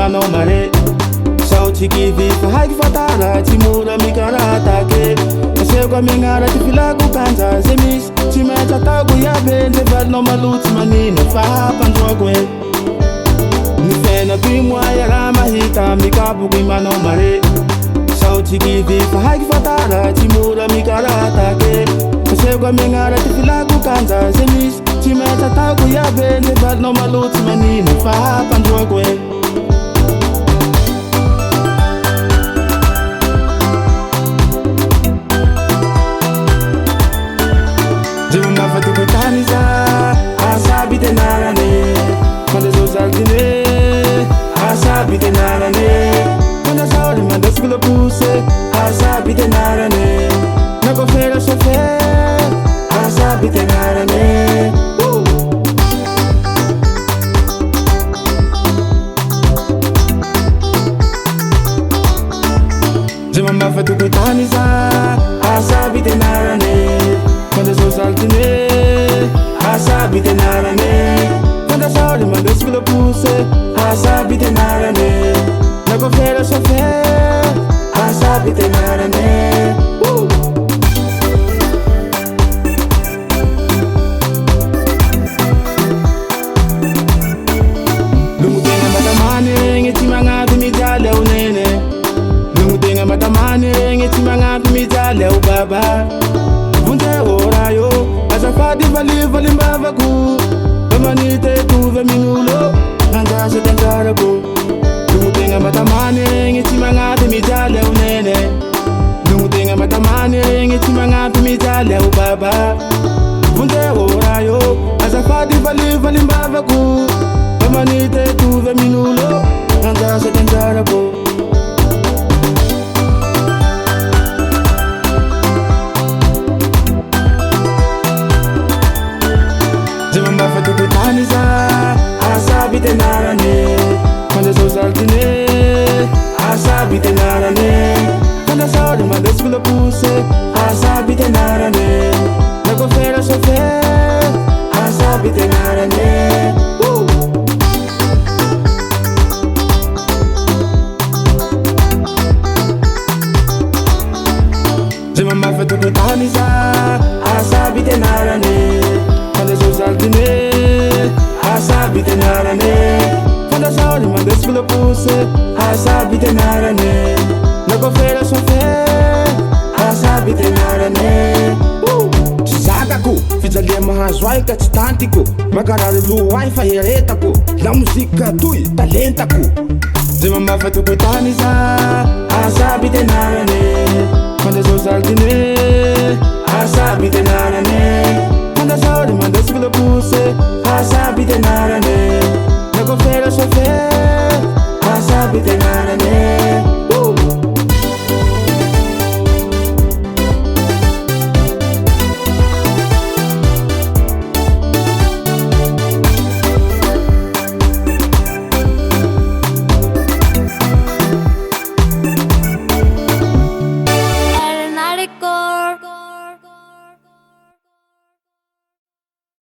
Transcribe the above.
manao mare saotsy kivifa haiky fatara tsy mora mikarata ke aseko amignara ty filako kanja ze misy tsy maintsy ataoko iabe nze valinao malotsy manino fa hampandroako e ny fiainako imoaya raha mahita mikapoko i manao mare saotsy kivifa haiky fatara tsy mora mikarata ke aseko amignara ty filako kanja ze misy tsy maintsy ataoko iabe nze valinao malotsy manino fa hampandroako e Fatoko tany za asaby tenarane Manda zao zaldine asaby tenarane Manda saoly manda sikula puse asaby tenarane Nako fera sofer asaby tenarane Zema mba fatoko tany za asaby tenarane Manda zao zaldine asaby tenarane Manda saoly manda sikula puse asaby tenarane Nako fera sofer asaby tenarane Lumutenga matamane ngeti mangapi mijale au nene Lumutenga matamane ngeti mangapi mijale au baba Vunte orayo azafadi vali mbavaku Bamanite tuve minulo Nandase tengarako Lumutenga matamane ngeti mangapi mijale au nene Lumutenga matamane ngeti mangapi mijale au baba Vunte orayo azafadi vali mbavaku Bamanite tuve minulo Nandase tengarako Zema fatoko tany za asaby tenarane Manda zao zaldine asaby tenarane Manda saoly manda sikula puse asaby tenarane Nako fera sofer asaby tenarane Zema fatoko tany za asaby tenarane Manda zao zaldine asaby tenarane Manda saoly manda sikula puse asaby tenarane Nako fera sofer asaby tenarane Tsy zakako fijalia mahazo ahy ka tsy tantiko Makarary lo ahy fa heretako La mozika toy talentako Zema mba fatoko tany za asaby tenarane Manda zao zaldine asaby tenarane Manda saoly manda sikula puse asaby tenarane Nako fera sofer asaby tenarane